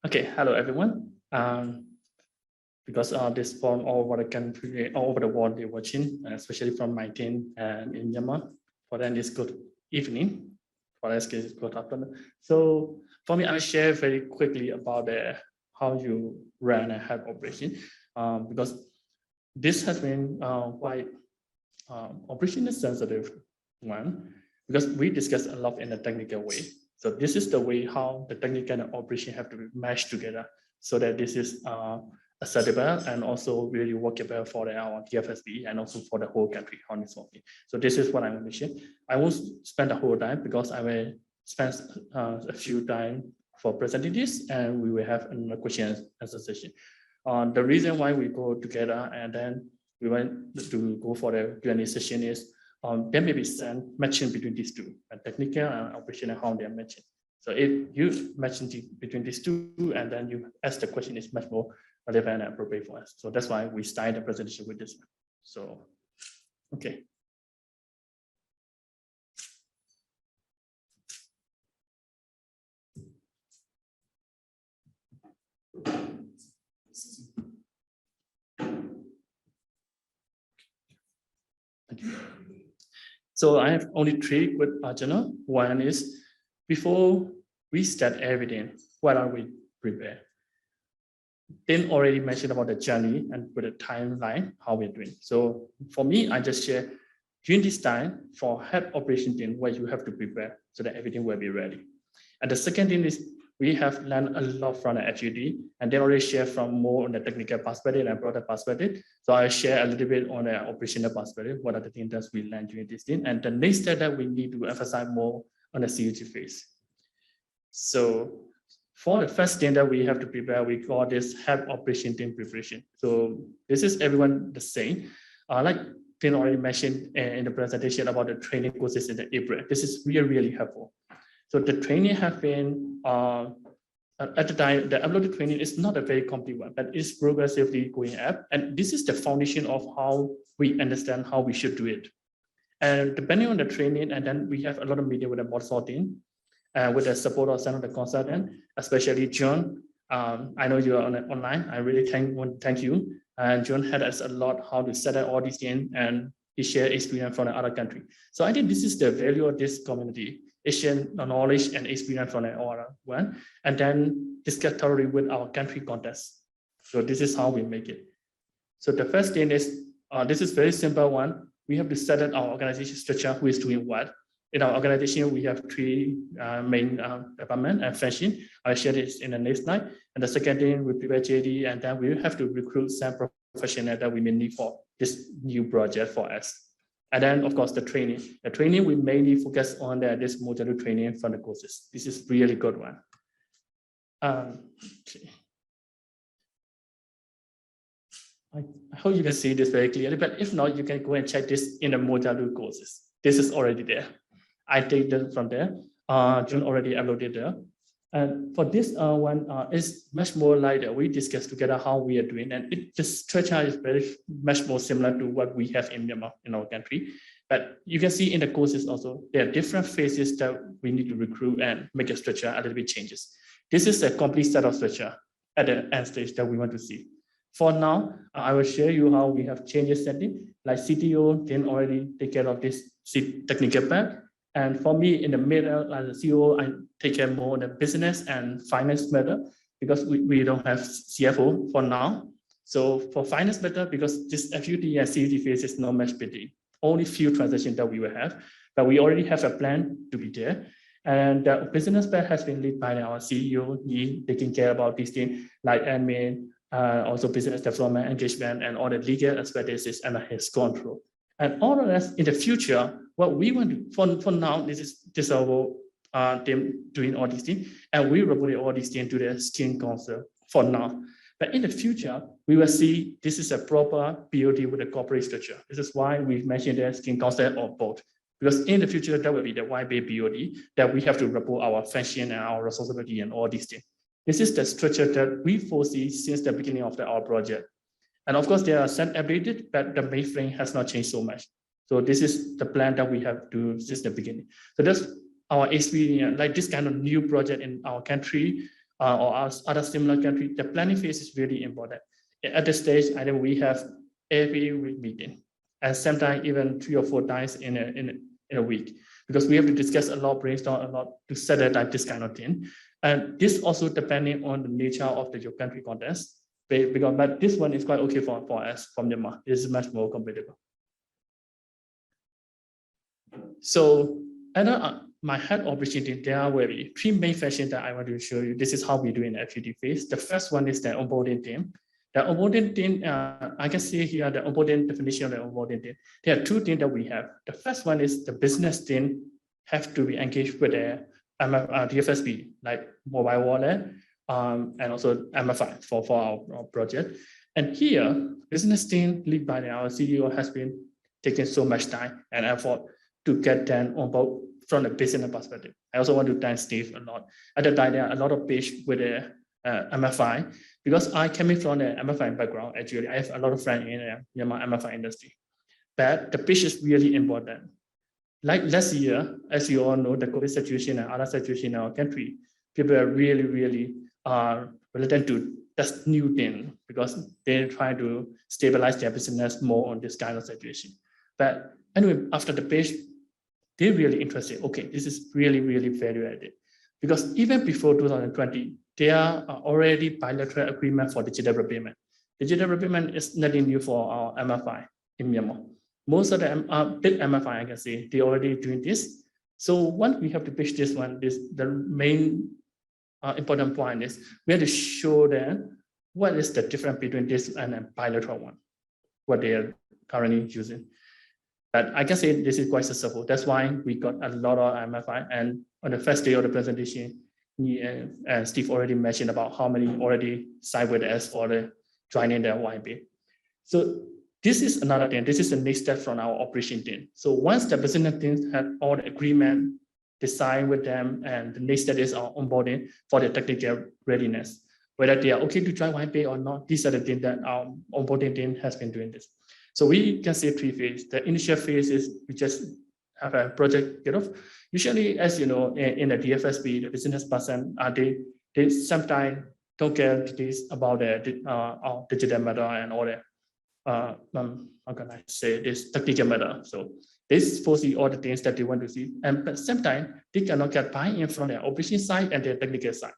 Okay, hello everyone. Because this from all over the country, all over the world they're watching, especially from my team and in Myanmar. For them, it's good evening. For us, it's good afternoon. So for me, I'll share very quickly about how you run a health operation, because this has been quite operationally sensitive one, because we discuss a lot in a technical way. So this is the way how the technical and operation have to be meshed together so that this is acceptable and also really workable for our TFSB and also for the whole country on its own. So this is what I'm going to share. I won't spend the whole time because I will spend a few time for presenting this, and we will have another question and answer session. The reason why we go together and then we want to go for the Q&A session is there may be some matching between these two, technical and operational, how they are matching. So if you match between these two and then you ask the question, is much more relevant and appropriate for us. So that's why we start the presentation with this one. So, okay. So I have only three with Arjuna. One is before we start everything, what are we prepared? Then already mentioned about the journey and with the timeline, how we're doing. So for me, I just share during this time for health operation team where you have to prepare so that everything will be ready. And the second thing is we have learned a lot from the FGD and they already share from more on the technical perspective and product perspective. So I share a little bit on the operational perspective, what are the things that we learned during this thing. And the next step that we need to emphasize more on the CUT phase. So for the first thing that we have to prepare, we call this health operation team preparation. So this is everyone the same. Like Tim already mentioned in the presentation about the training courses in the April. This is really, really helpful. So the training have been, at the time, the uploaded training is not a very complete one, but it's progressively going up. And this is the foundation of how we understand how we should do it. And depending on the training, and then we have a lot of media with the board sorting, with the support of some of the consultant, especially John. I know you are online. I really want to thank you. And John had us a lot how to set up all these things and he shared experience from the other country. So I think this is the value of this community. Asian knowledge and experience from the other one, and then discuss thoroughly with our country context. So this is how we make it. So the first thing is, this is very simple one. We have to set up our organization structure, who is doing what. In our organization, we have three main departments and function. I'll share this in the next slide. And the second thing, we prepare JD, and then we have to recruit some professionals that we may need for this new project for us. And then, of course, the training. The training, we mainly focus on this modular training from the courses. This is really good one. Okay. I hope you can see this very clearly, but if not, you can go and check this in the modular courses. This is already there. I take them from there. June already uploaded there. And for this one, it's much more like we discuss together how we are doing. And the structure is very much more similar to what we have in Myanmar, in our country. But you can see in the courses also, there are different phases that we need to recruit and make a structure a little bit changes. This is a complete set of structure at the end stage that we want to see. For now, I will share you how we have changes setting, like CTO then already take care of this technical part. And for me, in the middle, as a CEO, I take care more of the business and finance matter because we don't have CFO for now. So for finance matter, because this FUT and CUT phase is not much busy, only few transactions that we will have, but we already have a plan to be there. And the business part has been led by our CEO, he taking care about these things like admin, also business development, engagement, and all the legal aspects is under his control. And all of that in the future, what we want to, for now, this is our team doing all these things, and we report all these things to the steering council for now. But in the future, we will see this is a proper BOD with a corporate structure. This is why we mentioned the steering council or board. Because in the future, that will be the YB BOD that we have to report our function and our responsibility and all these things. This is the structure that we foresee since the beginning of our project. And of course, there are some updated, but the mainframe has not changed so much. So this is the plan that we have to since the beginning. So that's our experience, like this kind of new project in our country. or other similar country, the planning phase is really important. At this stage, I think we have every week meeting, and sometimes even 3 or 4 times in a week, because we have to discuss a lot, brainstorm a lot to set up this kind of thing. And this also depending on the nature of your country context. But this one is quite okay for us from Myanmar. This is much more compatible. So my head opportunity, there are really 3 main functions that I want to show you. This is how we do in the FGD phase. The first one is the onboarding team. The onboarding team, I can see here the onboarding definition of the onboarding team. There are 2 things that we have. The first one is the business team have to be engaged with the DFSB, like mobile wallet, and also MFI for our project. And here, business team led by our CEO has been taking so much time and effort to get them on board from the business perspective. I also want to thank Steve a lot. At the time, there are a lot of page with the MFI, because I came in from the MFI background. Actually, I have a lot of friends in the Myanmar MFI industry. But the pitch is really important. Like last year, as you all know, the COVID situation and other situation in our country, people are really reluctant to test new thing because they're trying to stabilize their business more on this kind of situation. But anyway, after the pitch, they're really interested. Okay, this is really value added, because even before 2020, there are already bilateral agreement for digital repayment. Digital repayment is nothing new for our MFI in Myanmar. Most of the big MFI, I can say, they already doing this. So once we have to pitch this one, the main important point is we have to show them what is the difference between this and a bilateral one, what they are currently using. But I can say this is quite successful. That's why we got a lot of MFI. And on the first day of the presentation, Steve already mentioned about how many already signed with us for the joining the YMP. So this is another thing. This is the next step from our operation team. So once the business teams have all the agreement designed with them, and the next step is our onboarding for the technical readiness, whether they are okay to join YMP or not. These are the things that our onboarding team has been doing this. So we can say 3 phases. The initial phase is we just have a project get off. Usually, as you know, in the DFSB, the business person, they sometimes don't care details about the digital matter and all that. How can I say this technical matter? So they foresee all the things that they want to see, and at the same time, they cannot get buy-in from their operation side and their technical side.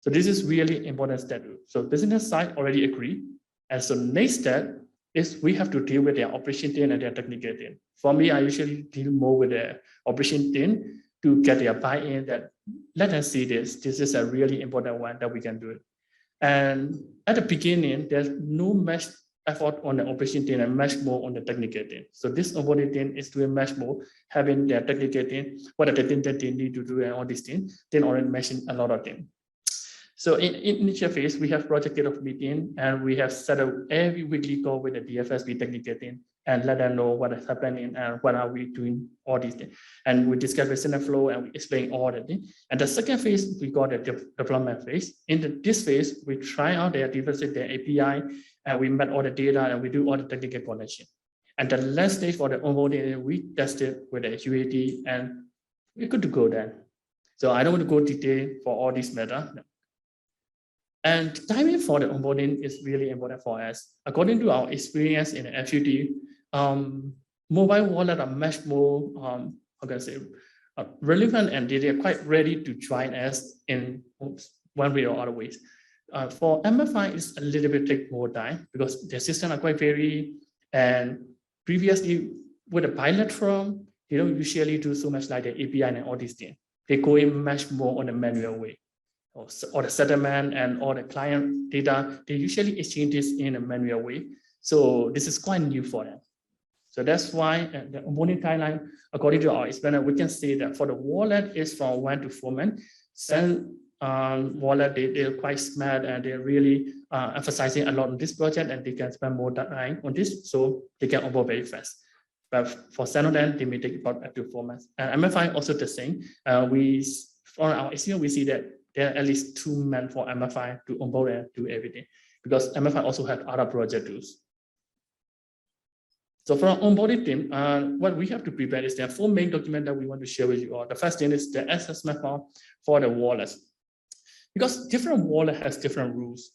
So this is really important step. So business side already agree, and so next step is we have to deal with their operation team and their technical team. For me, I usually deal more with the operation team to get their buy-in that let us see this. This is a really important one that we can do it. And at the beginning, there's no much effort on the operation team and much more on the technical team. So this onboarding team is doing much more, having their technical team, what are the things that they need to do and all these things. They already mentioned a lot of things. So in initial phase, we have project kickoff meeting, and we have set up every weekly call with the DFSB technical team and let them know what is happening and what are we doing, all these things. And we discuss business flow and we explain all the things. And the second phase, we got the development phase. In this phase, we try out their diversity, their API, and we met all the data and we do all the technical connection. And the last stage for the onboarding, we tested with the UAT and we're good to go then. So I don't want to go detail for all this matter. No. And timing for the onboarding is really important for us. According to our experience in the FGD, mobile wallets are much more, how can I say, relevant, and they are quite ready to join us in one way or other ways. For MFI, it's a little bit take more time because their systems are quite varied. And previously, with a bilateral, they don't usually do so much like the API and all these things. They go in much more on a manual way. Or the settlement and all the client data, they usually exchange this in a manual way. So this is quite new for them. So that's why the onboarding timeline, according to our experience, we can say that for the wallet is from 1 to 4 months. Some wallet, they're quite smart and they're really emphasizing a lot on this project, and they can spend more time on this, so they can onboard very fast. But for some of them, they may take about up to 4 months. And MFI also the same. From our experience, we see that there are at least 2 months for MFI to onboard and do everything, because MFI also have other project tools. So for our onboarding team, what we have to prepare is there are 4 main documents that we want to share with you all. The first thing is the assessment form for the wallets. because different wallet has different rules,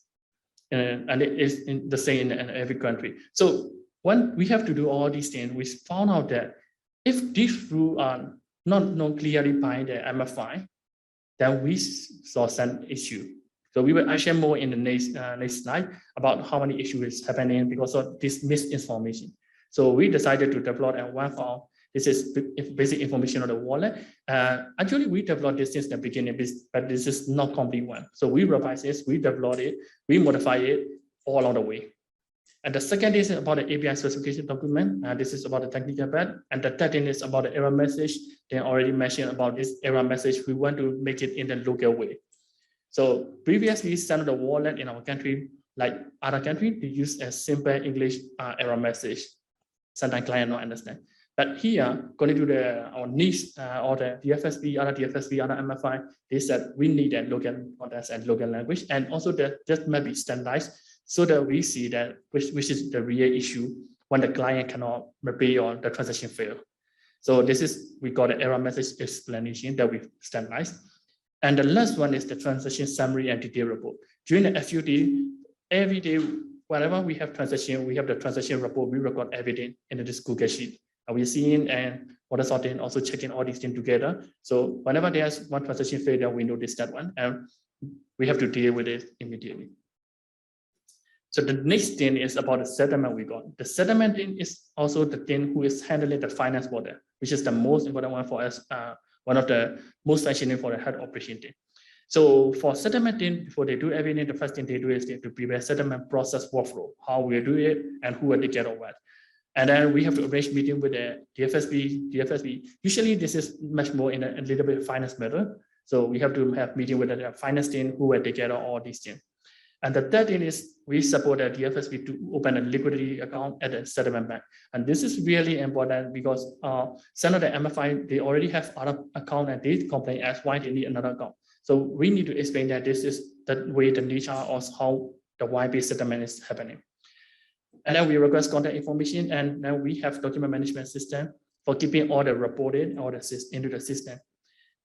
and it is the same in every country. So when we have to do all these things, we found out that if these rules are not clearly by the MFI, then we saw some issue. So we will share more in the next slide about how many issues is happening because of this misinformation. So we decided to develop a one file. This is basic information on the wallet. Actually, we developed this since the beginning, but this is not complete one. So we revise this, we develop it, we modify it all along the way. And the second is about the API specification document. This is about the technical part. And the third thing is about the error message. They already mentioned about this error message. We want to make it in the local way. So previously, some of the wallet in our country, like other countries, they use a simple English error message. Sometimes client don't understand. But here, according to our needs or the DFSP, other MFI, they said we need a local context and local language, and also that might be standardized so that we see that which is the real issue when the client cannot pay or the transaction fail. So this is, we got an error message explanation that we standardized. And the last one is the transaction summary and detail report. During the FUD, every day, whenever we have transaction, we have the transaction report, we record everything in this Google Sheet. We're seeing and order sorting, also checking all these things together. So whenever there's one transaction failure, we notice that one, and we have to deal with it immediately. So the next thing is about the settlement we got. The settlement thing is also the thing who is handling the finance border, which is the most important one for us, one of the most functioning for the head operation team. So for settlement team, before they do everything, the first thing they do is they have to prepare settlement process workflow, how we do it and who will take care of what. And then we have to arrange meeting with the DFSB. Usually this is much more in a little bit finance matter. So we have to have meeting with the finance team who will take care of all these things. And the third thing is we support the DFSB to open a liquidity account at the settlement bank. And this is really important because some of the MFI, they already have other account and they complain as why they need another account. So we need to explain that this is the way the nature of how the YP settlement is happening. And then we request contact information, and now we have document management system for keeping all the reported or the into the system.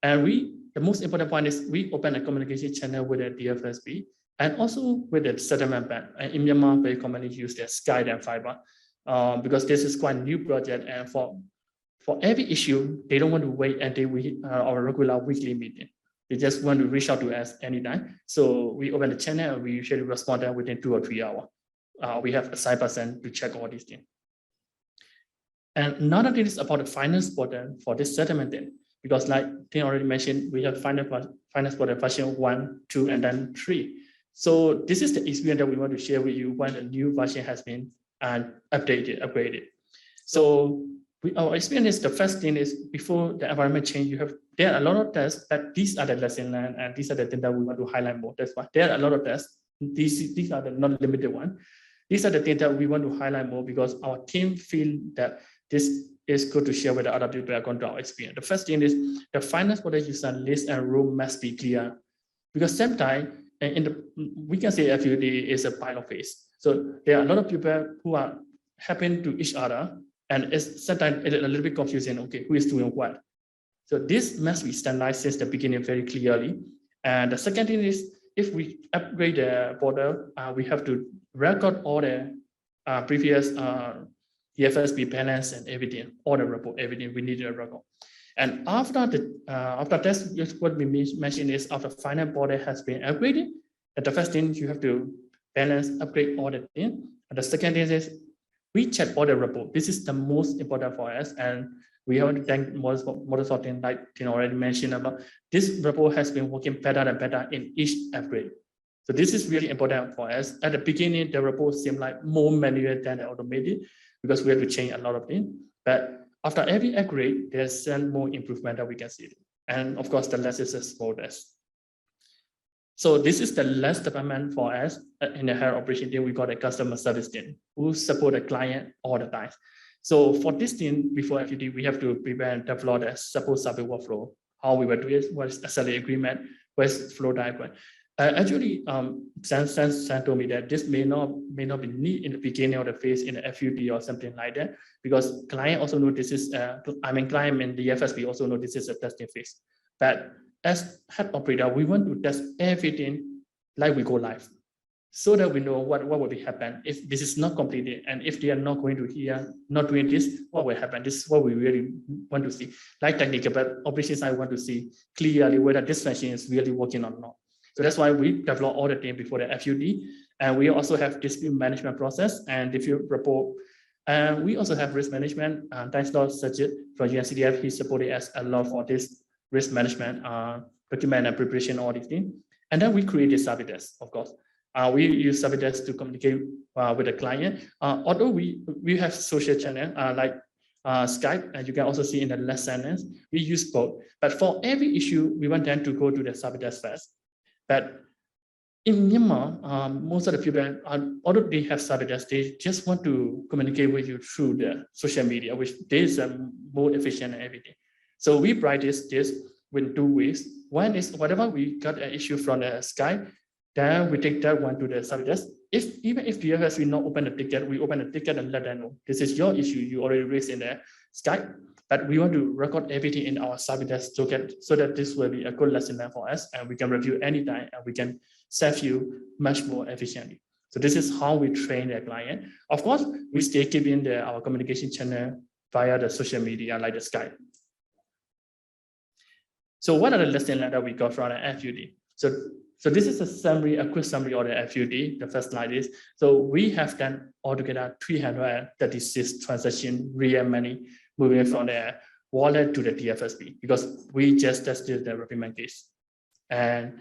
And the most important point is we open a communication channel with the DFSB and also with the settlement bank. And in Myanmar, very commonly use the Sky and Fiber because this is quite a new project. And for every issue, they don't want to wait until our regular weekly meeting. They just want to reach out to us anytime. So we open the channel and we usually respond within 2 or 3 hours. We have a side person to check all these things. And another thing is about the finance portal for this settlement thing, because like Tim already mentioned, we have finance portal version 1, 2, and then 3. So this is the experience that we want to share with you when the new version has been upgraded. So our experience is the first thing is before the environment change, there are a lot of tests, but these are the lessons learned, and these are the things that we want to highlight more. That's why there are a lot of tests. These are the not limited one. These are the things that we want to highlight more because our team feel that this is good to share with the other people according to our experience. The first thing is the finance portal user list and rule must be clear, because sometimes we can say FUD is a pilot phase. So there are a lot of people who are happen to each other, and it's sometimes a little bit confusing. Okay, who is doing what? So this must be standardized since the beginning very clearly. And the second thing is, if we upgrade the portal, we have to record all the previous DFSB balance and everything, all the report, everything we need to record. And after that, what we mentioned is after finance portal has been upgraded, the first thing you have to balance, upgrade all the thing. And the second thing is we check all the report. This is the most important for us, and we have to thank model sorting, like Tim already mentioned about this report has been working better and better in each upgrade. So this is really important for us. At the beginning, the report seemed like more manual than automated because we have to change a lot of things. But after every upgrade, there's some more improvement that we can see. And of course, the less is the smallest. So this is the last department for us in the health operation team. We got a customer service team who support the client all the time. So for this team, before FUD, we have to prepare and develop a support service workflow. How we will do it, what is SLA agreement, where's flow diagram. Actually, Sam told me that this may not be needed in the beginning of the phase in the FUD or something like that, because client also know this is, client and the FSB also know this is a testing phase. But as head operator, we want to test everything like we go live, so that we know what will be happen if this is not completed, and if they are not going to hear, not doing this, what will happen. This is what we really want to see. Like technical, but operations, I want to see clearly whether this machine is really working or not. So that's why we develop all the things before the FUD, and we also have dispute management process and dispute report. And we also have risk management. Thanks to Sajid from UNCDF, he supported us a lot for this risk management, document and preparation, all these things. And then we created service desk, of course. We use service desk to communicate with the client. Although we have social channel like Skype, and you can also see in the left sentence, we use both. But for every issue, we want them to go to the service desk first. But in Myanmar, most of the people, although they have service desk, they just want to communicate with you through the social media, which is more efficient and everything. So we practice this in two ways. One is whatever we got an issue from the Skype, then we take that one to the service desk. Even if DFS will not open the ticket, we open the ticket and let them know this is your issue. You already raised in the Skype, but we want to record everything in our service desk so that this will be a good lesson learned for us, and we can review anytime, and we can serve you much more efficiently. So this is how we train the client. Of course, we still keep in our communication channel via the social media like the Skype. So what are the lessons that we got from the FUD? So this is a quick summary of the FUD. The first slide is, so we have done altogether 336 transactions, real money, moving from the wallet to the TFSP, because we just tested the repayment case. And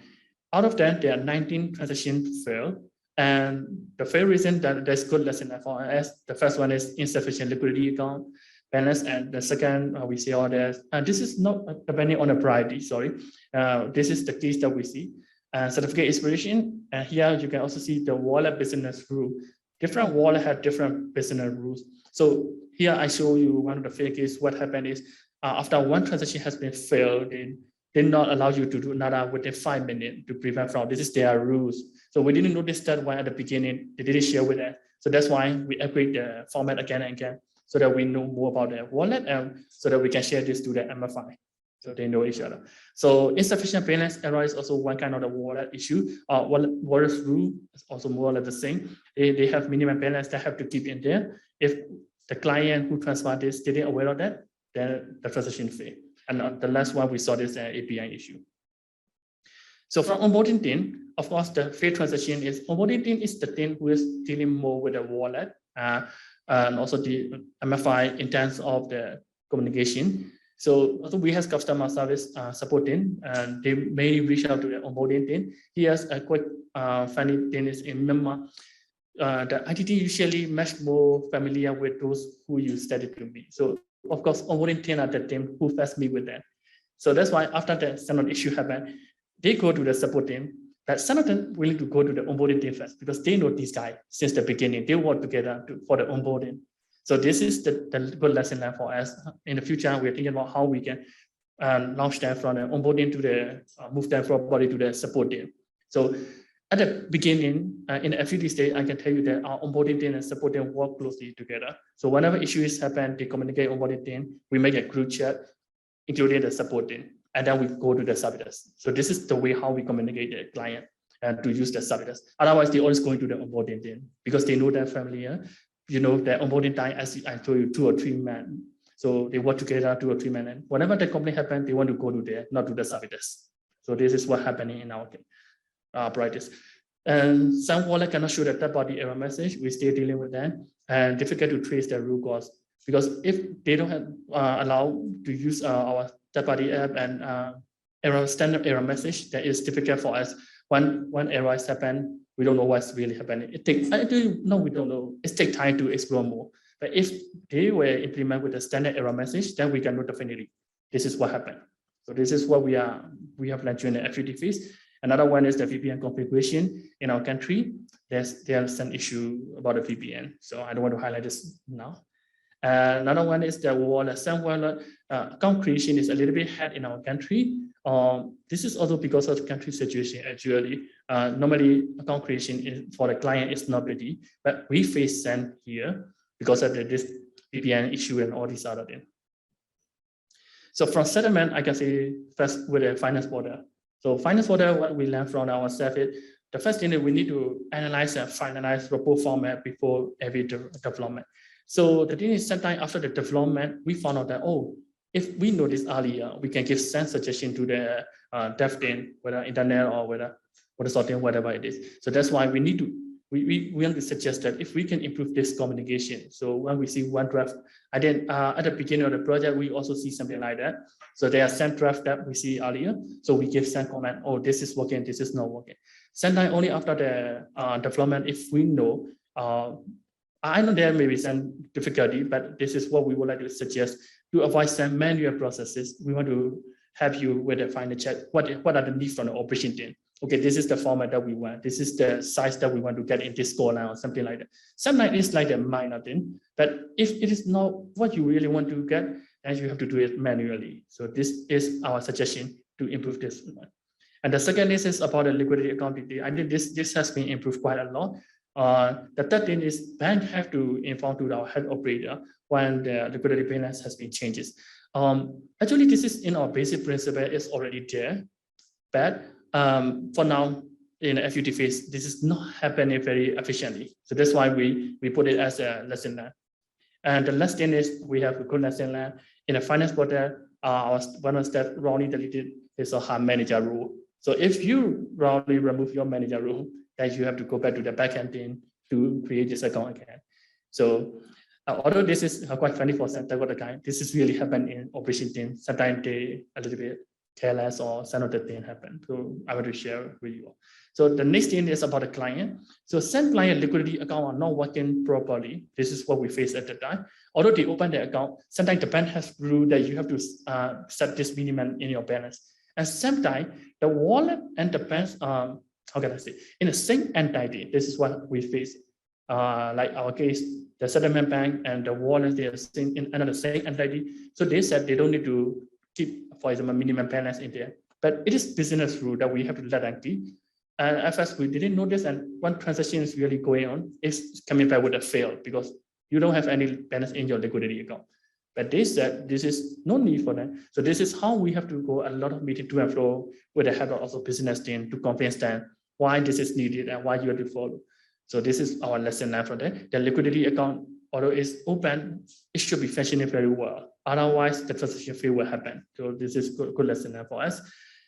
out of that, there are 19 transactions failed. And the fail reason that there's good lesson for us, the first one is insufficient liquidity account balance, and the second we see all this. And this is not depending on the priority, sorry. This is the case that we see. Certificate expiration, and here you can also see the wallet business rule. Different wallet have different business rules. So here I show you one of the fail cases. What happened is after one transaction has been failed, they did not allow you to do another within 5 minutes to prevent fraud. This is their rules. So we didn't notice that one at the beginning. They didn't share with us. So that's why we upgrade the format again and again, so that we know more about the wallet, and so that we can share this to the MFI. So they know each other. So insufficient balance error is also one kind of the wallet issue. Wallet rule is also more or less the same. They have minimum balance that have to keep in there. If the client who transferred this didn't aware of that, then the transaction fail. And the last one we saw this API issue. So from onboarding team, of course, the fail transaction is onboarding team is the team who is dealing more with the wallet and also the MFI in terms of the communication. So also we have customer service support team, and they may reach out to the onboarding team. Here's a quick funny thing is in Myanmar, the ITT usually much more familiar with those who use Static to me. So of course, onboarding team are the team who first meet with them. So that's why after the standard issue happened, they go to the support team. That some of them willing to go to the onboarding team first, because they know this guy since the beginning. They work together for the onboarding. So this is the good lesson learned for us. In the future, we're thinking about how we can launch them from the onboarding to the move them from body to the support team. So at the beginning, in the FUD stage, I can tell you that our onboarding team and support team work closely together. So whenever issues happen, they communicate onboarding team. We make a group chat, including the support team, and then we go to the service. So this is the way how we communicate the client and to use the service. Otherwise, they always going to the onboarding team because they know they're familiar. You know, the onboarding time, as I told you, 2 or 3 men. So they work together, 2 or 3 men. And whenever the complaint happens, they want to go to there, not to the service. So this is what happening in our practice. And some wallet cannot show the third-party error message. We're still dealing with that, and difficult to trace the root cause, because if they don't have allow to use our third-party app and standard error message, that is difficult for us. When error has happened, we don't know what's really happening. We don't know. It takes time to explore more. But if they were implemented with a standard error message, then we can know definitely this is what happened. So this is what we have learned during the FUD phase. Another one is the VPN configuration in our country. There's an issue about the VPN, so I don't want to highlight this now. Another one is the wallet. Some wallet account creation is a little bit hard in our country. This is also because of the country situation. Actually, normally account creation for the client is not ready, but we face them here because of this VPN issue and all these other things. So from settlement, I can say first with a finance border. So finance border, what we learned from ourselves is the first thing that we need to analyze and finalize report format before every development. So the thing is, sometimes after the development, we found out that, oh, if we know this earlier, we can give some suggestion to the dev team, whether internet or whether sorting, whatever it is. So that's why we need to, we want to suggest that if we can improve this communication. So when we see one draft, and then at the beginning of the project, we also see something like that. So there are some draft that we see earlier. So we give some comment, oh, this is working, this is not working. Sometimes only after the development, if we know, I know there may be some difficulty, but this is what we would like to suggest to avoid some manual processes. We want to help you with the final check. What are the needs from the operation team? Okay, this is the format that we want. This is the size that we want to get in this score now, or something like that. Sometimes it's like a minor thing, but if it is not what you really want to get, then you have to do it manually. So this is our suggestion to improve this one. And the second is about the liquidity account detail. I think this has been improved quite a lot. The third thing is bank have to inform to our head operator when the liquidity balance has been changes. Actually, this is in our basic principle is already there, but for now in the FUT phase, this is not happening very efficiently. So that's why we put it as a lesson learned. And the last thing is we have a good lesson learned in the finance quarter. Our one of step wrongly deleted is a hard manager rule. So if you wrongly remove your manager rule, then you have to go back to the backend team to create this account again. So although this is quite funny for some type of the kind, this is really happen in operation team. Sometimes they a little bit careless or some of the thing happen. So I want to share with you. So the next thing is about the client. So some client liquidity account are not working properly. This is what we face at the time. Although they open the account, sometimes the bank has rule that you have to set this minimum in your balance. And sometimes the wallet and the bank, how can I say, in the same entity, this is what we face. Like our case, the settlement bank and the wallet, they are in another same entity. So they said they don't need to keep, for example, minimum balance in there. But it is business rule that we have to let them keep. And at first we didn't know this, and one transaction is really going on, it's coming back with a fail because you don't have any balance in your liquidity account. But they said this is no need for that. So this is how we have to go a lot of meeting to and fro with the head of also business team to convince them why this is needed and why you have to follow. So this is our lesson learned from that. The liquidity account, although it's open, it should be functioning very well. Otherwise, the transaction fee will happen. So this is good lesson learned for us.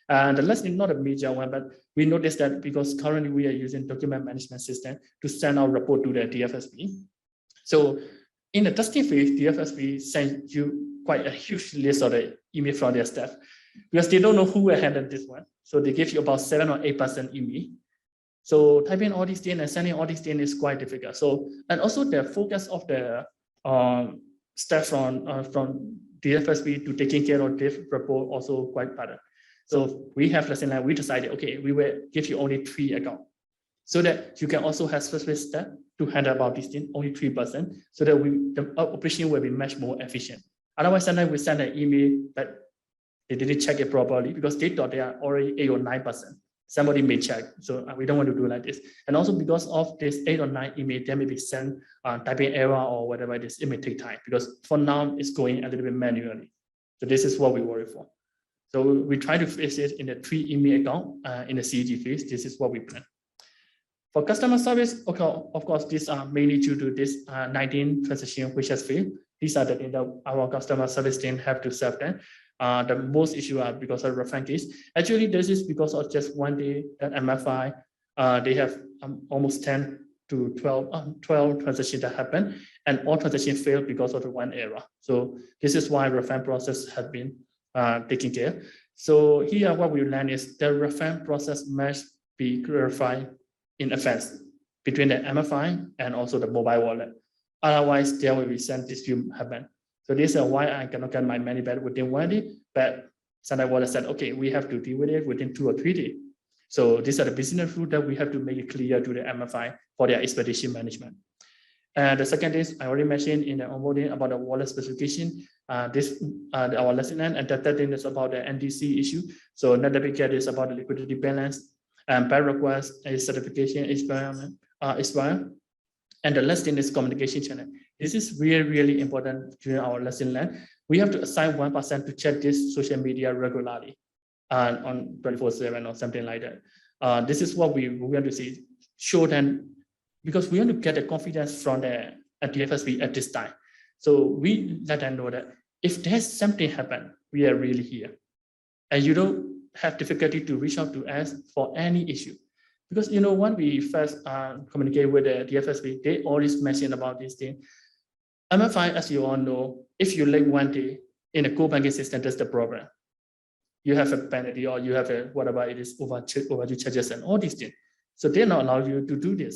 And the lesson is not a major one, but we noticed that because currently we are using document management system to send our report to the DFSB. So in the testing phase, DFSB sends you quite a huge list of the email from their staff because they don't know who will handle this one. So they give you about 7 or 8% email. So typing all these things and sending all these things is quite difficult. So, and also the focus of the staff from DFSB to taking care of this report also quite better. So we have lesson learned, we decided, okay, we will give you only 3 accounts so that you can also have specific step to handle about this thing, only 3%, so that the operation will be much more efficient. Otherwise, sometimes we send an email, but they didn't check it properly because they thought they are already 8 or 9%. Somebody may check, so we don't want to do like this. And also because of this 8 or 9 email, there may be sent typing error or whatever it is, it may take time because for now it's going a little bit manually. So this is what we worry for. So we try to fix it in the 3 email account in the CEG phase. This is what we plan. For customer service, okay, of course, these are mainly due to this 19 transaction which has failed. These are the things that our customer service team have to serve them. The most issue are because of refund case. Actually, this is because of just one day that MFI, they have almost 10 to 12 transactions that happen, and all transactions fail because of the one error. So this is why refund process has been taken care. So here what we learn is the refund process must be clarified in advance between the MFI and also the mobile wallet. Otherwise, there will be some dispute happen. So this is why I cannot get my money back within 1 day, but Standard Wallet said, okay, we have to deal with it within 2 or 3 days. So these are the business rules that we have to make it clear to the MFI for their expedition management. And the second is I already mentioned in the onboarding about the wallet specification. Our lesson learned, and the third thing is about the NDC issue. So another big get is about the liquidity balance and bank request a certification expire. And the last thing is communication channel. This is really, really important during our lesson learned. we have to assign one person to check this social media regularly on 24/7 or something like that. This is what we want to see, show them, because we want to get the confidence from the DFSP at this time. So we let them know that if there's something happen, we are really here. And you don't have difficulty to reach out to us for any issue. Because when we first communicate with the DFSP, they always mention about this thing. MFI, as you all know, if you late one day in a core banking system, that's the problem. You have a penalty or you have a whatever it is, overdue charges and all these things. So they not allow you to do this.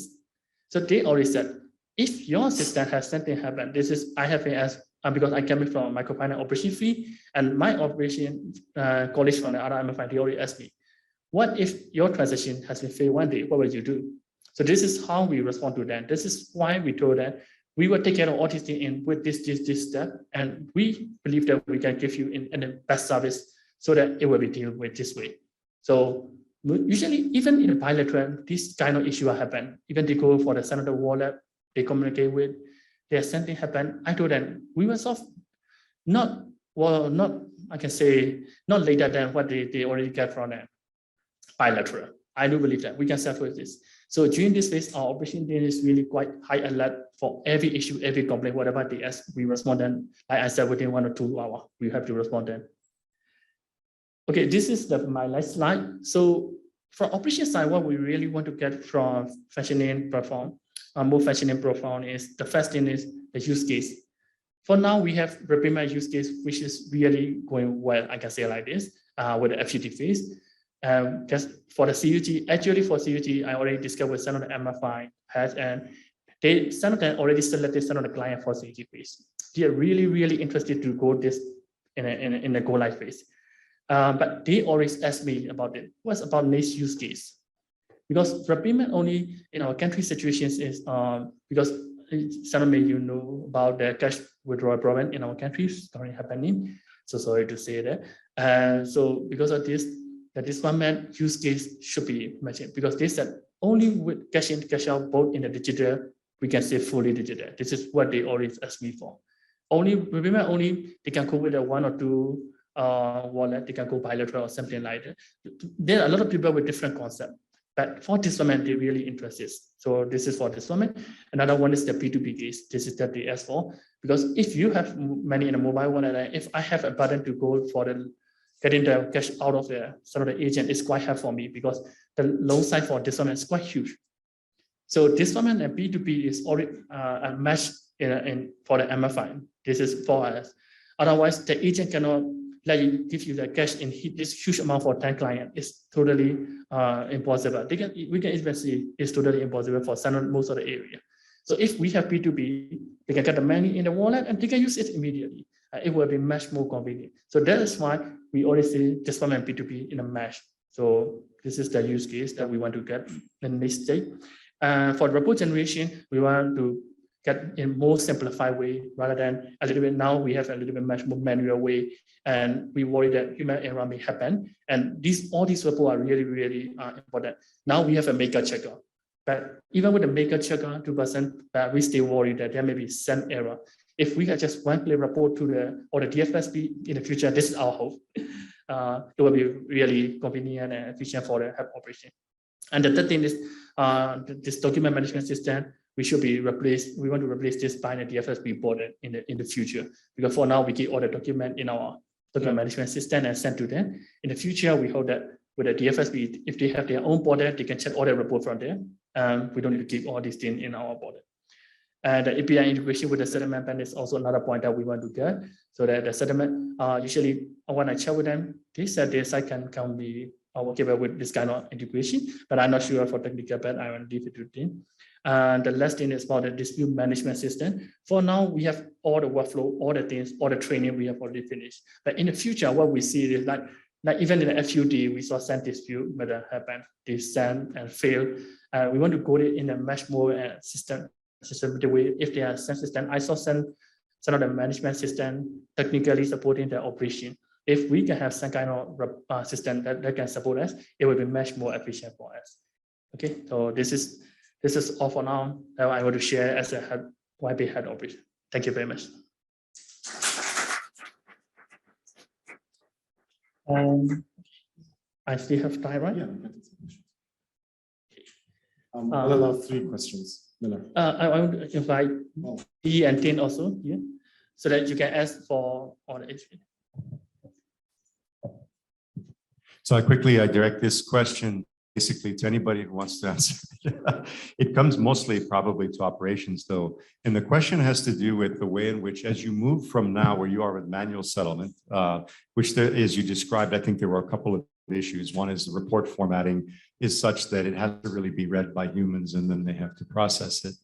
So they already said, if your system has something happen, this is I have been asked because I came from microfinance operation fee, and my operation colleagues from the other MFI, they already asked me, what if your transaction has been failed one day? What will you do? So this is how we respond to them. This is why we told them we will take care of all these things in with this step, and we believe that we can give you in the best service so that it will be dealt with this way. So usually, even in a bilateral, this kind of issue will happen. Even they go for the Senator wallet, they communicate with, there's something happen. I told them we will solve not I can say not later than what they already get from them bilateral. I do believe that we can settle this. So during this phase, our operation team is really quite high alert for every issue, every complaint, whatever they ask, we respond them. Like I said, within 1 or 2 hours, we have to respond them. Okay, this is my last slide. So from operation side, what we really want to get from functioning platform, more functioning platform is the first thing is the use case. For now, we have repayment use case, which is really going well, I can say like this, with the FGT phase. Just for the CUT, actually for CUT, I already discussed with some of the MFI heads, and some of them already selected some of the client for CUT phase. They are really, really interested to go this in the go live phase. But they always ask me about it. What's about next use case? Because repayment only in our country situations is because some of you know about the cash withdrawal problem in our countries currently happening. So sorry to say that. So because of this, that this one man use case should be mentioned, because they said only with cash in, cash out, both in the digital, we can say fully digital. This is what they always ask me for. Only repayment only they can go with a 1 or 2 wallet, they can go bilateral or something like that. There are a lot of people with different concepts, but for this one, they're really interested. So this is for this one. Another one is the P2P case. This is that they ask for, because if you have money in a mobile wallet, if I have a button to go for the getting the cash out of some of the agent is quite hard for me, because the loan size for this one is quite huge. So this one and P2P is already a match for the MFI. This is for us. Otherwise, the agent cannot let you give you the cash in this huge amount for 10 clients. It's totally impossible. We can even see it's totally impossible for most of the area. So if we have P2P, they can get the money in the wallet and they can use it immediately. It will be much more convenient. So that is why we always see this one and P2P in a mesh. So this is the use case that we want to get in this state. For report generation, we want to get in more simplified way rather than a little bit. Now we have a little bit much more manual way, and we worry that human error may happen. And all these reports are really, really important. Now we have a maker checker, but even with the maker checker 2%, we still worry that there may be some error. If we have just one clear report to the DFSP in the future, this is our hope. It will be really convenient and efficient for the help operation. And the third thing is this document management system. We should be replaced. We want to replace this by the DFSP board in the future, because for now we keep all the document in our document management system and send to them. In the future, we hope that with the DFSP, if they have their own border, they can check all the report from there. We don't need to keep all these things in our border. And the API integration with the settlement pen is also another point that we want to get. So that the settlement, usually when I chat with them, they said their site can be capable with this kind of integration, but I'm not sure for technical, but I will leave it to them. And the last thing is about the dispute management system. For now, we have all the workflow, all the things, all the training we have already finished. But in the future, what we see is like even in the FUD, we saw some dispute whether happen, they send and fail. We want to go in a much more systematic way. If they are some system, I saw some of the management system technically supporting the operation. If we can have some kind of system that can support us, it will be much more efficient for us. Okay, so this is all for now that I want to share as a YB head operation. Thank you very much. I still have time, right? Yeah. I'll allow 3 questions. Miller. I want to invite Oh. T and Tin also here, so that you can ask for all the issues. So I direct this question basically to anybody who wants to answer. It comes mostly probably to operations though. And the question has to do with the way in which, as you move from now where you are with manual settlement, which there, as you described, I think there were a couple of issues. One is the report formatting is such that it has to really be read by humans and then they have to process it.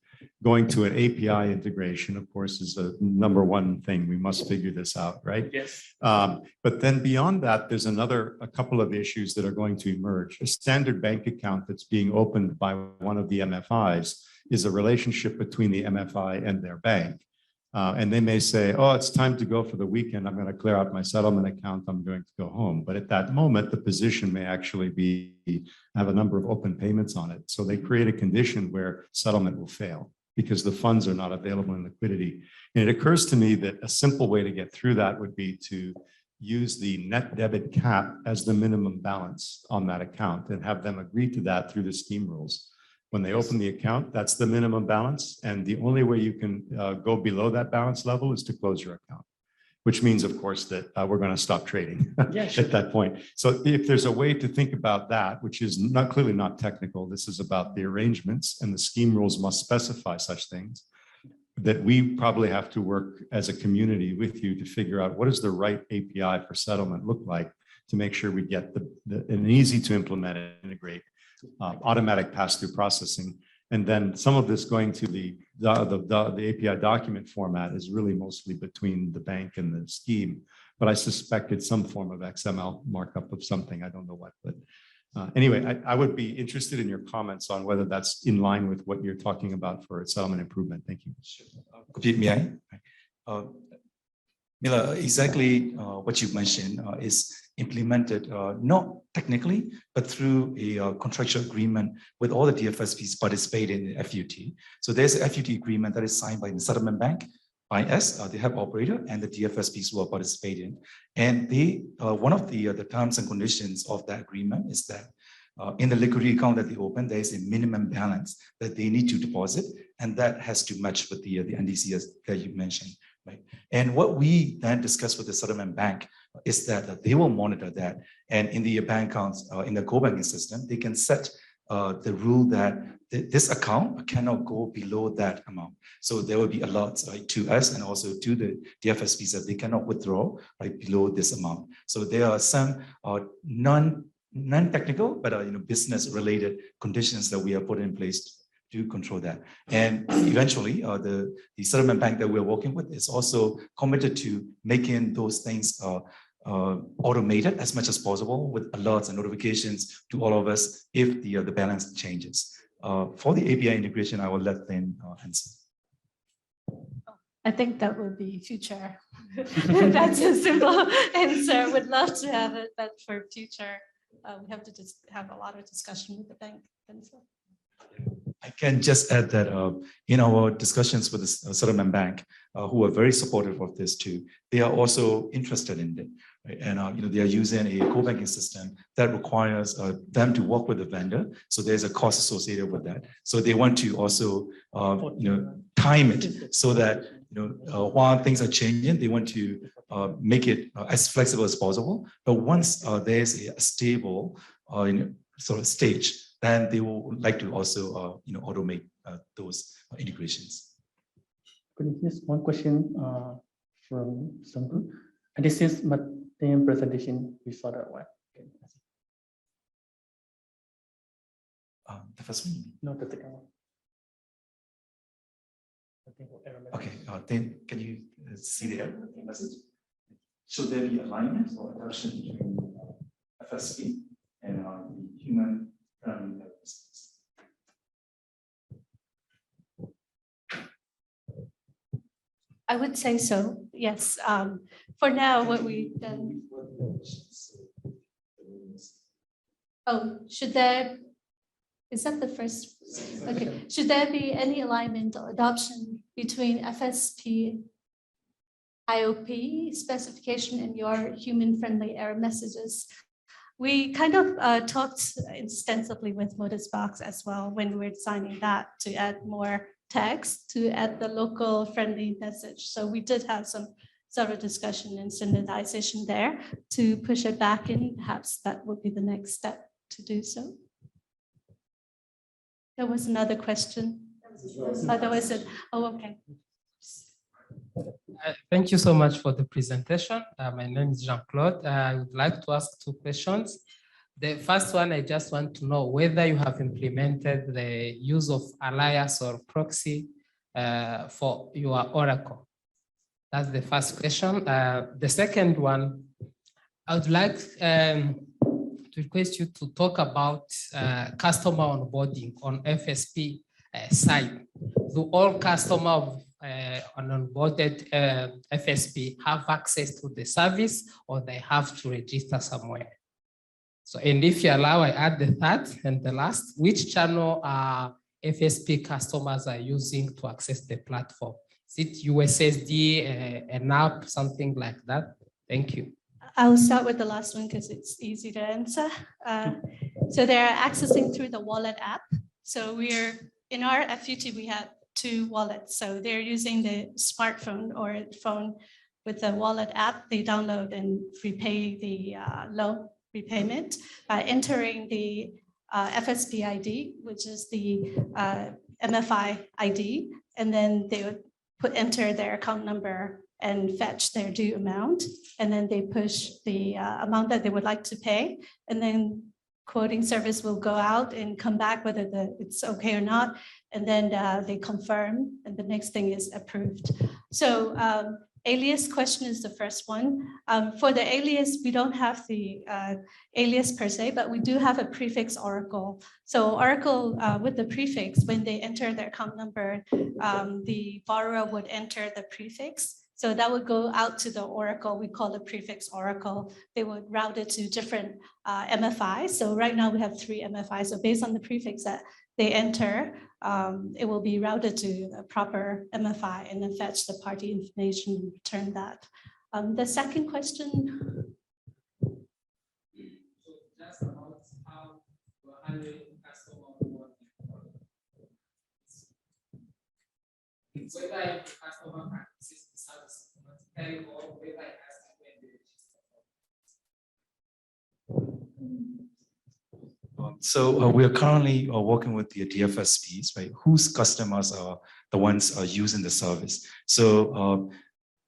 Going to an API integration, of course, is the #1 thing. We must figure this out, right? Yes. But then beyond that, there's a couple of issues that are going to emerge. A standard bank account that's being opened by one of the MFIs is a relationship between the MFI and their bank. And they may say, oh, it's time to go for the weekend. I'm going to clear out my settlement account. I'm going to go home. But at that moment, the position may actually have a number of open payments on it. So they create a condition where settlement will fail because the funds are not available in liquidity. And it occurs to me that a simple way to get through that would be to use the net debit cap as the minimum balance on that account and have them agree to that through the scheme rules. When they open the account, that's the minimum balance. And the only way you can go below that balance level is to close your account, which means, of course, that we're going to stop trading at that point. So if there's a way to think about that, which is clearly not technical, this is about the arrangements and the scheme rules must specify such things, that we probably have to work as a community with you to figure out what does the right API for settlement look like to make sure we get an easy to implement and integrate automatic pass-through processing. And then some of this going to the API document format is really mostly between the bank and the scheme. But I suspect it's some form of XML markup of something. I don't know what. But anyway, I would be interested in your comments on whether that's in line with what you're talking about for settlement improvement. Thank you. May I? Miller, exactly what you mentioned is implemented not technically, but through a contractual agreement with all the DFSPs participating in the FUT. So there's a FUT agreement that is signed by the settlement bank, by us, the hub operator, and the DFSPs who are participating. And one of the terms and conditions of that agreement is that in the liquidity account that they open, there is a minimum balance that they need to deposit, and that has to match with the NDCs that you mentioned. Right. And what we then discussed with the settlement bank is that they will monitor that. And in the bank accounts, in the co-banking system, they can set the rule that this account cannot go below that amount. So there will be alerts to us and also to the DFSPs that they cannot withdraw below this amount. So there are some non-technical, but business-related conditions that we have put in place to control that. And eventually, the settlement bank that we're working with is also committed to making those things automated as much as possible with alerts and notifications to all of us if the balance changes. For the API integration, I will let them answer. I think that will be future. That's a simple answer. Would love to have it, but for future, we have to just have a lot of discussion with the bank. I can just add that in our discussions with the settlement bank, who are very supportive of this too, they are also interested in it. Right? And they are using a co-banking system that requires them to work with the vendor. So there's a cost associated with that. So they want to also time it so that while things are changing, they want to make it as flexible as possible. But once there's a stable sort of stage, then they will like to also automate those integrations. Here's one question from Sanggu. And this is my presentation before that one. The first one? No, the second one. Okay, then can you see the message? Should there be alignment or adaptation between FSP and the human I would say so, yes. For now, what we've done. Oh, should there, is that the first? Okay, should there be any alignment or adoption between FSP IOP specification in your human-friendly error messages. We kind of talked extensively with Modusbox as well when we're designing that to add more text, to add the local friendly message. So we did have some sort of discussion and standardization there to push it back in. Perhaps that would be the next step to do so. There was another question. Oh, there was it. Oh, okay. Thank you so much for the presentation. My name is Jean-Claude. I would like to ask 2 questions. The first one, I just want to know whether you have implemented the use of alias or proxy for your Oracle. That's the first question. The second one, I would like to request you to talk about customer onboarding on FSP side. Do all customers on onboarded FSP have access to the service, or they have to register somewhere? So, and if you allow, I add the third and the last, which channel FSP customers are using to access the platform? Is it USSD, an app, something like that? Thank you. I'll start with the last one because it's easy to answer. So they're accessing through the wallet app. So we're in our FUT, we have 2 wallets. So they're using the smartphone or phone with the wallet app. They download and repay the loan repayment by entering the FSP ID, which is the MFI ID, and then they would enter their account number and fetch their due amount, and then they push the amount that they would like to pay, and then quoting service will go out and come back whether it's okay or not, and then they confirm, and the next thing is approved. So alias question is the first one. For the alias, we don't have the alias per se, but we do have a prefix Oracle. So Oracle with the prefix, when they enter their account number, the borrower would enter the prefix. So that would go out to the Oracle. We call it prefix Oracle. They would route it to different MFIs. So right now we have 3 MFIs. So based on the prefix that they enter, it will be routed to a proper MFI and then fetch the party information and return that. The second question. Just about how to handle customer onboarding. Whether the customer can access the service automatically or whether it has to be registered. So we are currently working with the DFSPs, right? Whose customers are the ones using the service. So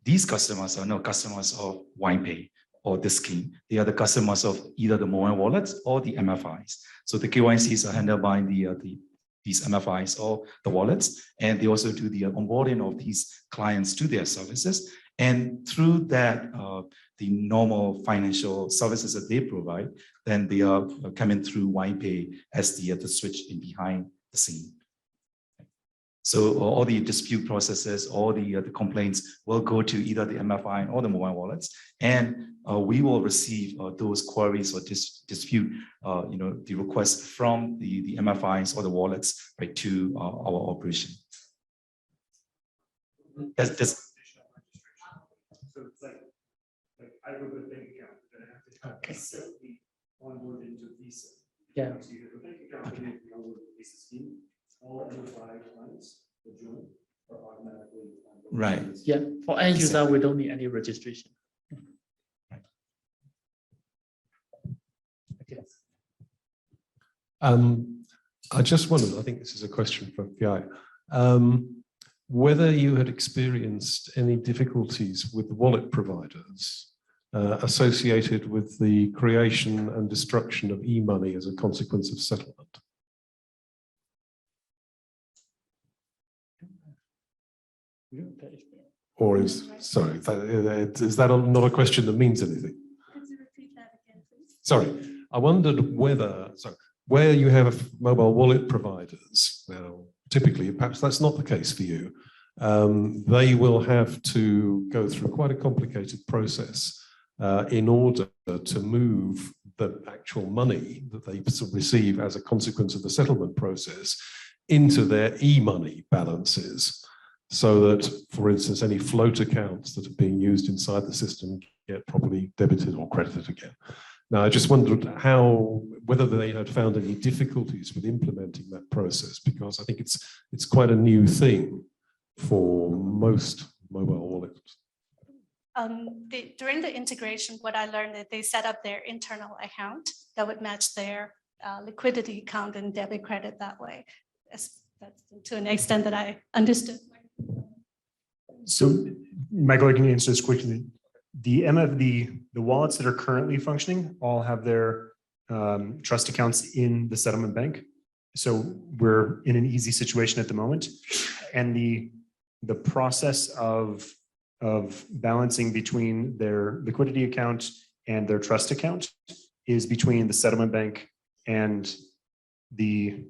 these customers are not customers of WinePay or the scheme. They are the customers of either the mobile wallets or the MFIs. So the KYCs are handled by these MFIs or the wallets, and they also do the onboarding of these clients to their services. And through that, the normal financial services that they provide, then they are coming through WinePay as the switch in behind the scene. So all the dispute processes, all the complaints will go to either the MFI or the mobile wallets, and we will receive those queries or dispute, the requests from the MFIs or the wallets right to our operation. That's So it's like I have a bank account that I have to have separately onboard into Visa. Yeah. So you have a bank account and you onboard the Visa scheme. All MFI clients will join or automatically. right. Yeah, for end user, we don't need any registration. Okay. I just wondered, I think this is a question for Phi, whether you had experienced any difficulties with wallet providers associated with the creation and destruction of e-money as a consequence of settlement. Or is that not a question that means anything? Could you repeat that again, please? Sorry, I wondered whether, where you have mobile wallet providers, now typically, perhaps that's not the case for you, they will have to go through quite a complicated process in order to move the actual money that they receive as a consequence of the settlement process into their e-money balances. so that, for instance, any float accounts that are being used inside the system get properly debited or credited again. Now, I just wondered whether they had found any difficulties with implementing that process, because I think it's quite a new thing for most mobile wallets. During the integration, what I learned that they set up their internal account that would match their liquidity account and debit credit that way. That's to an extent that I understood. So, Michael, I can answer this quickly. The wallets that are currently functioning all have their trust accounts in the settlement bank. So we're in an easy situation at the moment. And the process of balancing between their liquidity account and their trust account is between the settlement bank and the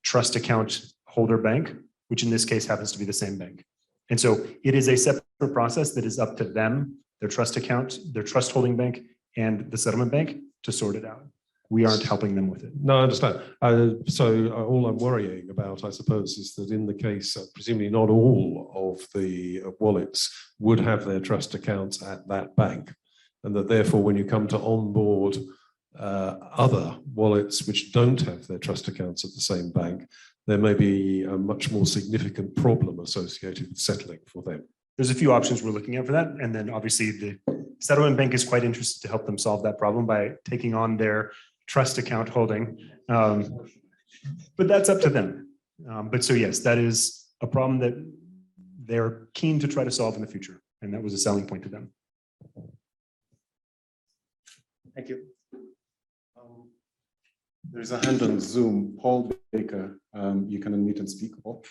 trust account holder bank, which in this case happens to be the same bank. And so it is a separate process that is up to them, their trust account, their trust holding bank, and the settlement bank to sort it out. We aren't helping them with it. No, I understand. So all I'm worrying about, I suppose, is that in the case, presumably not all of the wallets would have their trust accounts at that bank, and that therefore when you come to onboard other wallets which don't have their trust accounts at the same bank, there may be a much more significant problem associated with settling for them. There's a few options we're looking at for that. And then obviously the settlement bank is quite interested to help them solve that problem by taking on their trust account holding. But that's up to them. But so yes, that is a problem that they're keen to try to solve in the future. And that was a selling point to them. Thank you. There's a hand on Zoom. Paul Baker, you can unmute and speak, Paul.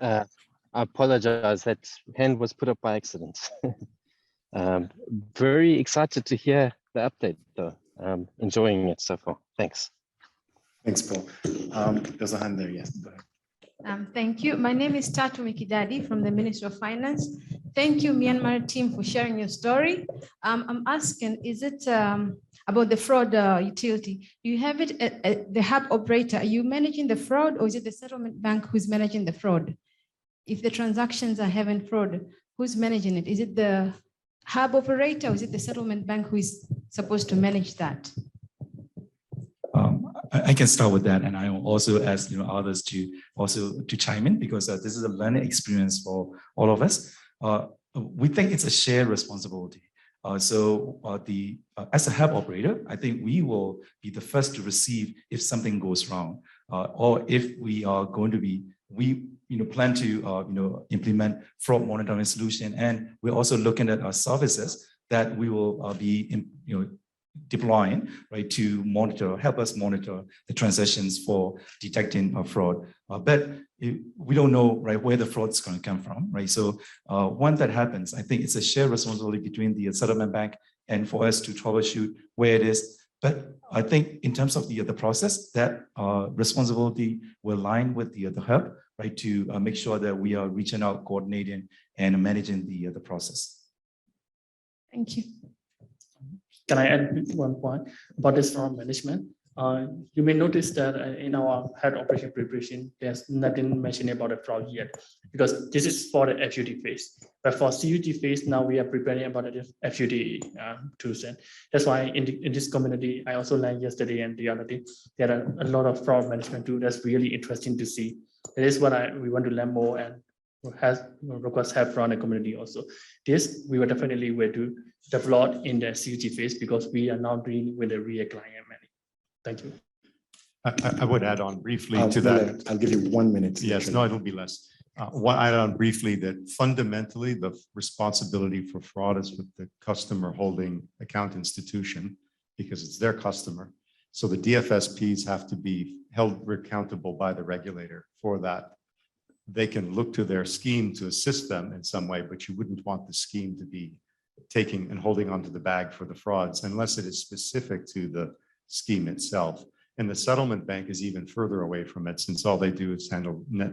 I apologize, that hand was put up by accident. Very excited to hear the update though. Enjoying it so far. Thanks. Thanks, Paul. There's a hand there, yes. Go ahead. Thank you. My name is Tatu Mikidadi from the Ministry of Finance. Thank you, Myanmar team, for sharing your story. I'm asking, is it about the fraud utility? Do you have it at the hub operator? Are you managing the fraud, or is it the settlement bank who's managing the fraud? If the transactions are having fraud, who's managing it? Is it the hub operator, or is it the settlement bank who is supposed to manage that? I can start with that, and I will also ask others to chime in, because this is a learning experience for all of us. We think it's a shared responsibility. As a hub operator, I think we will be the first to receive if something goes wrong, or if we are going to be, we plan to implement fraud monitoring solution, and we're also looking at our services that we will be deploying, right, to help us monitor the transactions for detecting fraud. But we don't know, right, where the fraud is going to come from, right? So once that happens, I think it's a shared responsibility between the settlement bank and for us to troubleshoot where it is. But I think in terms of the process, that responsibility will align with the hub, right, to make sure that we are reaching out, coordinating, and managing the process. Thank you. Can I add one point about this fraud management? You may notice that in our head operation preparation, there's nothing mentioned about the fraud yet, because this is for the FUT phase. But for CUT phase, now we are preparing about the FUT tools. And that's why in this community, I also learned yesterday and the other day, there are a lot of fraud management tools. That's really interesting to see. That is what we want to learn more and request help from the community also. This we will definitely way to develop in the CUT phase, because we are now dealing with the real client. Thank you. I would add on briefly to that. I'll give you 1 minute. Yes, no, it'll be less. One add on briefly that fundamentally the responsibility for fraud is with the customer holding account institution, because it's their customer. So the DFSPs have to be held accountable by the regulator for that. They can look to their scheme to assist them in some way, but you wouldn't want the scheme to be taking and holding onto the bag for the frauds unless it is specific to the scheme itself. And the settlement bank is even further away from it, since all they do is handle net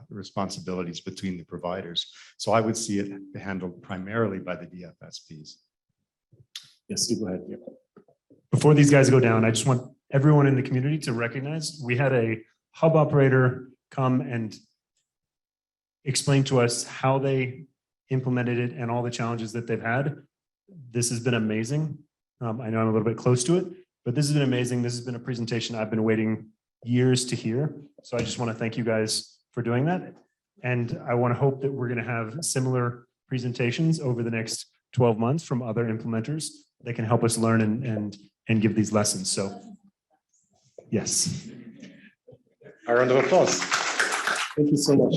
responsibilities between the providers. So I would see it handled primarily by the DFSPs. Yes, Steve, go ahead. Yeah. Before these guys go down, I just want everyone in the community to recognize. We had a hub operator come and explain to us how they implemented it and all the challenges that they've had. This has been amazing. I know I'm a little bit close to it, but this has been amazing. This has been a presentation I've been waiting years to hear. So I just want to thank you guys for doing that. And I want to hope that we're going to have similar presentations over the next 12 months from other implementers that can help us learn and give these lessons. So yes. A round of applause. Thank you so much.